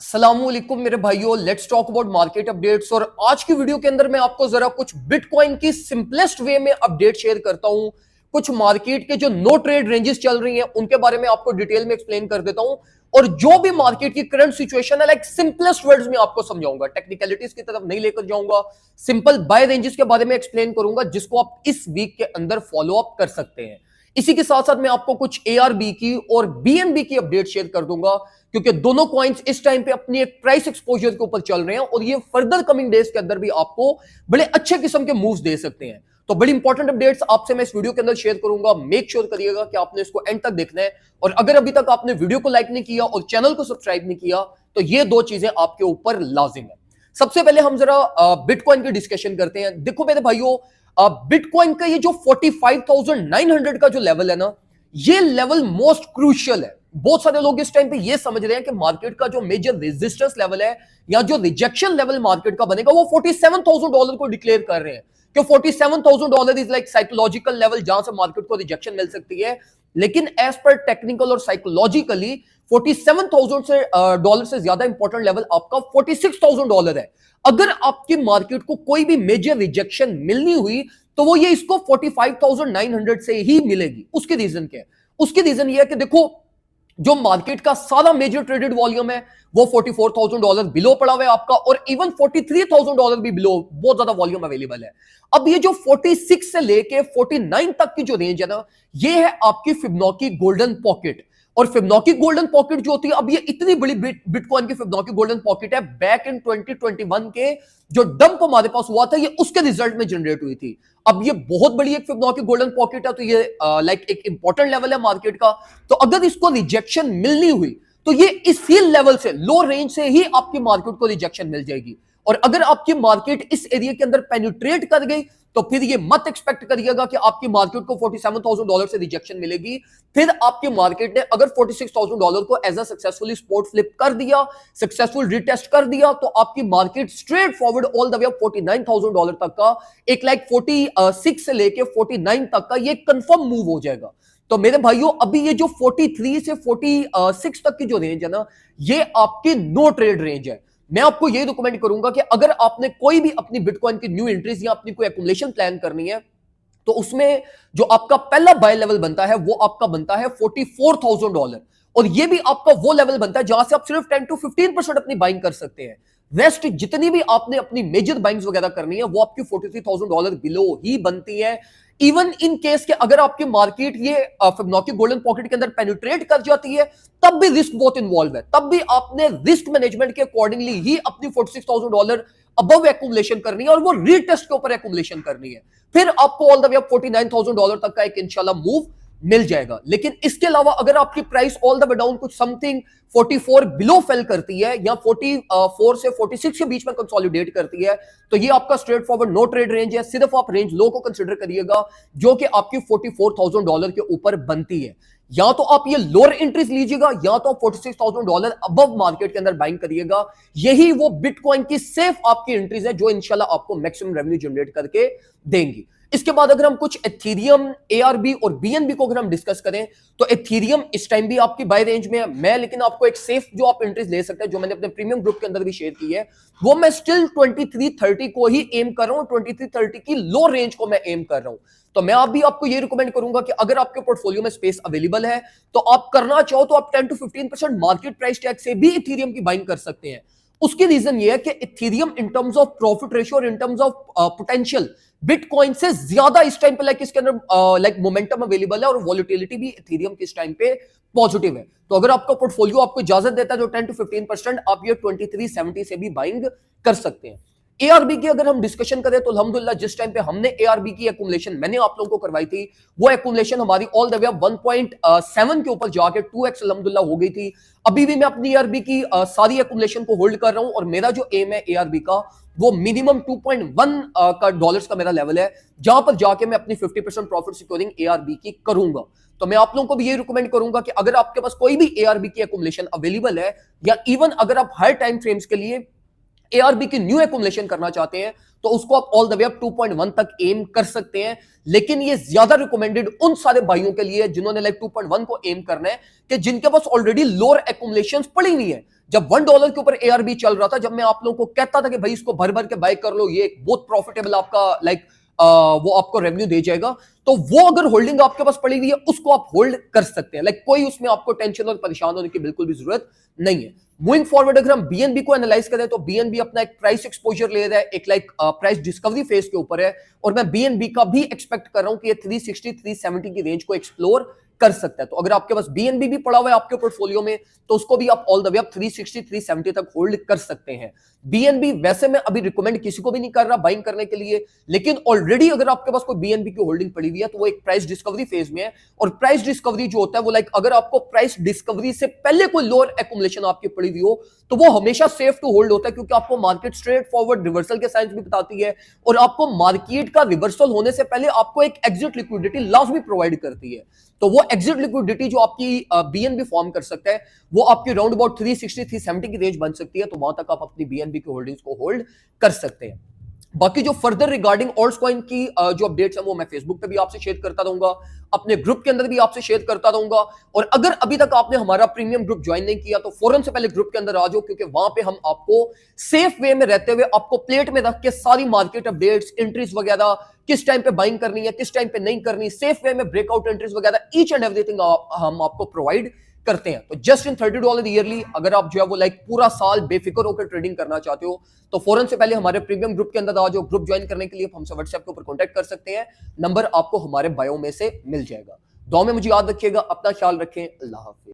अस्सलामुअलैकुम मेरे भाइयों, let's talk about market updates. और आज की वीडियो के अंदर मैं आपको जरा कुछ बिटकॉइन की सिंपलेस्ट वे में अपडेट शेयर करता हूं। कुछ मार्केट के जो नो ट्रेड रेंजेस चल रही हैं उनके बारे में आपको डिटेल में एक्सप्लेन कर देता हूं। और जो भी मार्केट की करंट सिचुएशन है, लाइक सिंपलेस्ट वर्ड्स में आपको समझाऊंगा, टेक्निकलिटीज की तरफ नहीं लेकर जाऊंगा। सिंपल बाय रेंजेस के बारे में एक्सप्लेन करूंगा जिसको आप इस वीक के अंदर फॉलो अप कर सकते हैं। इसी के साथ साथ मैं आपको कुछ एआरबी की और बीएनबी की अपडेट शेयर कर दूंगा, क्योंकि दोनों कॉइन्स इस टाइम पे अपनी एक प्राइस एक्सपोजर के ऊपर चल रहे हैं और ये फर्दर कमिंग डेज के अंदर भी आपको बड़े अच्छे किस्म के मूव्स दे सकते हैं। तो बड़ी इंपॉर्टेंट अपडेट्स आपसे मैं इस वीडियो के अंदर शेयर करूंगा। मेक श्योर करिएगा कि आपने इसको एंड तक देखना है। और अगर अभी तक आपने वीडियो को लाइक नहीं किया और चैनल को सब्सक्राइब नहीं किया तो ये दो चीजें आपके ऊपर लाजिम है। सबसे पहले हम जरा बिटकॉइन की डिस्कशन करते हैं। देखो मेरे भाइयों, बिटकॉइन का ये जो 45,900 का जो लेवल है ना, ये लेवल मोस्ट क्रूशियल है। बहुत सारे लोग इस टाइम पे ये समझ रहे हैं कि मार्केट का जो मेजर रेजिस्टेंस लेवल है या जो रिजेक्शन लेवल मार्केट का बनेगा वो $47,000 को डिक्लेयर कर रहे हैं कि $47,000 इज लाइक साइकोलॉजिकल लेवल जहां से मार्केट को रिजेक्शन मिल सकती है। लेकिन एज पर टेक्निकल और साइकोलॉजिकली $47,000 से ज्यादा इंपॉर्टेंट लेवल आपका $46,000 है। अगर आपकी मार्केट को कोई भी मेजर रिजेक्शन मिलनी हुई तो वो ये इसको 45,900 से ही मिलेगी। उसके रीजन क्या है? उसके रीजन ये है कि देखो, जो मार्केट का सारा मेजर ट्रेडेड वॉल्यूम है वो $44,000 बिलो पड़ा हुआ है आपका, और इवन $43,000 भी बिलो बहुत ज्यादा वॉल्यूम अवेलेबल है। अब ये जो 46 से लेके 49 तक की जो रेंज है ना, ये है आपकी फिबोनाची गोल्डन पॉकेट। और फिबोनाची गोल्डन पॉकेट जो होती है, अब ये इतनी बड़ी बिटकॉइन की फिबोनाची गोल्डन पॉकेट है, बैक इन 2021 के जो डंप हमारे पास हुआ था ये उसके रिजल्ट में जनरेट हुई थी। अब ये बहुत बड़ी एक फिबोनाची गोल्डन पॉकेट है, तो ये लाइक एक इंपॉर्टेंट लेवल है मार्केट का। तो अगर इसको रिजेक्शन मिलनी हुई तो ये इसी लेवल से, लो रेंज से ही आपकी मार्केट को रिजेक्शन मिल जाएगी। और अगर आपकी मार्केट इस एरिया के अंदर पेनिट्रेट कर गई तो फिर ये मत एक्सपेक्ट करिएगा कि आपकी मार्केट को $47,000 से रिजेक्शन मिलेगी। फिर आपकी मार्केट ने अगर $46,000 को as a successfully support flip कर दिया, सक्सेसफुल रिटेस्ट कर दिया, तो आपकी market straight forward all the way $49,000 तक का, एक लाइक 46 से लेके 49 तक का ये कंफर्म मूव हो जाएगा। तो मेरे भाइयों, अभी ये जो 43 से 46 तक की जो रेंज है ना, ये आपकी नो ट्रेड रेंज है। मैं आपको ये रिकमेंड करूंगा कि अगर आपने कोई भी अपनी बिटकॉइन की न्यू एंट्रीज या अपनी कोई एक्युमुलेशन प्लान करनी है तो उसमें जो आपका पहला बाय लेवल बनता है वो आपका बनता है $44,000। और ये भी आपका वो लेवल बनता है जहां से आप सिर्फ 10 to 15% अपनी बाइंग कर सकते हैं। रेस्ट जितनी भी आपने अपनी मेजर बाइंग्स वगैरह करनी है वो आपकी $43,000 बिलो ही बनती है। इवन इन केस के अगर आपकी मार्केट ये फिबोनाची गोल्डन पॉकेट के अंदर पेनिट्रेट कर जाती है तब भी रिस्क बहुत इन्वॉल्व है। तब भी आपने रिस्क मैनेजमेंट के अकॉर्डिंगली ही अपनी $46,000 अबव एक्युमुलेशन करनी है और वो रीटेस्ट के ऊपर एक्युमुलेशन करनी है। फिर आपको ऑल द वे $49,000 तक का एक इंशाल्लाह मूव मिल जाएगा। लेकिन इसके अलावा अगर आपकी price all the way down कुछ समथिंग 44 बिलो फेल करती है या 44 से 46 के बीच में कंसोलिडेट करती है तो ये आपका straight forward no trade range है। सिर्फ आप रेंज लो को कंसीडर करिएगा जो कि आपकी $44,000 के ऊपर बनती है। या तो आप ये लोअर एंट्रीज लीजिएगा या तो आप $46,000 अबव मार्केट के अंदर बाइंग करिएगा। यही वो बिटकॉइन की सेफ आपकी एंट्रीज है जो इंशाल्लाह आपको मैक्सिमम रेवेन्यू जनरेट करके देंगी। इसके बाद अगर हम कुछ एथेरियम, एआरबी और बीएनबी को अगर हम डिस्कस करें तो एथेरियम इस टाइम भी आपकी बाय रेंज में है। मैं लेकिन आपको एक सेफ जो आप एंट्रीज ले सकते हैं, जो मैंने अपने प्रीमियम ग्रुप के अंदर भी शेयर की है, वो मैं स्टिल 2330 को ही एम कर रहा हूं। 2330 की लो रेंज को मैं एम कर रहा हूं। तो मैं आप भी आपको ये रिकमेंड करूंगा कि अगर आपके पोर्टफोलियो में स्पेस अवेलेबल है तो आप करना चाहो तो आप 10 to 15% मार्केट प्राइस टैग से भी इथेरियम की बाइंग कर सकते हैं। उसकी रीजन ये है कि Ethereum in terms of profit ratio और in terms of potential Bitcoin से ज्यादा इस टाइम पे लाइक इसके अंदर लाइक मोमेंटम अवेलेबल है और वॉलिटिलिटी भी इथेरियम की इस टाइम पे पॉजिटिव है। तो अगर आपका पोर्टफोलियो आपको इजाजत देता है तो 10 to 15% आप ये 2370 से भी बाइंग कर सकते हैं। एआरबी की अगर हम डिस्कशन करें तो अल्हम्दुलिल्लाह जिस टाइम पे हमने एआरबी की एक्युमुलेशन मैंने आप लोगों को करवाई थी वो एक्युमुलेशन हमारी ऑल द वे 1.7 के ऊपर जाके 2x अल्हम्दुलिल्लाह हो गई थी। अभी भी मैं अपनी एआरबी की सारी एक्युमुलेशन को होल्ड कर रहा हूं और मेरा जो एम है एआरबी का वो मिनिमम 2.1 का डॉलर्स का मेरा लेवल है जहां पर जाके मैं अपनी 50% प्रॉफिट सिक्योरिंग एआरबी की करूंगा। तो मैं आप लोगों को भी ये रिकमेंड करूंगा कि अगर आपके पास कोई भी एआरबी की एक्युमुलेशन अवेलेबल है या इवन अगर आप हाई टाइम फ्रेम्स के लिए एआरबी की न्यू एक्युमुलेशन करना चाहते हैं तो उसको आप ऑल द वे अप 2.1 तक एम कर सकते हैं। लेकिन ये ज्यादा रिकमेंडेड उन सारे भाइयों के लिए जिन्होंने लाइक 2.1 को एम करना है कि जिनके पास ऑलरेडी लोअर एक्युमुलेशंस पड़ी हुई है जब $1 के ऊपर ARB चल रहा था, जब मैं आप लोगों को कहता था कि भाई इसको भर भर के बाय कर लो, ये बहुत प्रॉफिटेबल आपका वो आपको रेवेन्यू दे जाएगा, तो वो अगर होल्डिंग आपके पास पड़ी हुई है उसको आप होल्ड कर सकते हैं। कोई उसमें आपको टेंशन और परेशान होने की बिल्कुल भी जरूरत नहीं है। मूविंग फॉरवर्ड अगर हम बीएनबी को एनालाइज करें तो बीएनबी अपना एक प्राइस एक्सपोजर ले रहा है, एक प्राइस डिस्कवरी फेज के ऊपर है, और मैं बीएनबी का भी एक्सपेक्ट कर रहा हूं कि ये 360 370 की रेंज को एक्सप्लोर कर सकता है। तो अगर आपके पास बीएनबी भी पड़ा हुआ है आपके पोर्टफोलियो में, तो उसको भी आप ऑल द वे आप 360 370 तक होल्ड कर सकते हैं। बीएनबी वैसे मैं अभी रिकमेंड किसी को भी नहीं कर रहा बाइंग करने के लिए, लेकिन ऑलरेडी अगर आपके पास कोई बीएनबी की होल्डिंग पड़ी हुई है तो वो एक प्राइस डिस्कवरी फेज में है, और प्राइस डिस्कवरी जो होता है वो अगर आपको प्राइस डिस्कवरी से पहले कोई लोअर एक्युमुलेशन आपकी पड़ी हुई हो तो वो हमेशा सेफ टू होल्ड होता है, क्योंकि आपको मार्केट स्ट्रेट फॉरवर्ड रिवर्सल के साइंस भी बताती है, और आपको मार्केट का रिवर्सल होने से पहले आपको एक एग्जिट लिक्विडिटी लॉस भी प्रोवाइड करती है। तो वो एग्जिट लिक्विडिटी जो आपकी बीएनबी फॉर्म कर सकता है वो आपकी राउंड अबाउट 360 370 की रेंज बन सकती है, तो वहां तक आप अपनी बीएनबी की होल्डिंग्स को होल्ड कर सकते हैं। बाकी जो फर्दर रिगार्डिंग ऑल्ट्स कॉइन की जो अपडेट्स हैं वो मैं फेसबुक पे भी आपसे शेयर करता रहूंगा, अपने ग्रुप के अंदर भी आपसे शेयर करता रहूंगा, और अगर अभी तक आपने हमारा प्रीमियम ग्रुप ज्वाइन नहीं किया तो फौरन से पहले ग्रुप के अंदर आ जाओ, क्योंकि वहां पे हम आपको सेफ वे में रहते हुए आपको प्लेट में रख के सारी मार्केट अपडेट्स, एंट्रीज वगैरह, किस टाइम पे बाइंग करनी है, किस टाइम पे नहीं करनी, सेफ वे में ब्रेकआउट एंट्रीज वगैरह, ईच एंड एवरीथिंग हम आपको प्रोवाइड करते हैं। तो जस्ट इन $30 ईयरली अगर आप जो है वो पूरा साल बेफिक्र होकर ट्रेडिंग करना चाहते हो तो फौरन से पहले हमारे प्रीमियम ग्रुप के अंदर आ जाओ। ग्रुप ज्वाइन करने के लिए हमसे व्हाट्सएप के ऊपर कांटेक्ट कर सकते हैं, नंबर आपको हमारे बायो में से मिल जाएगा। दुआ में मुझे याद रखिएगा, अपना ख्याल रखें, अल्लाह हाफिज।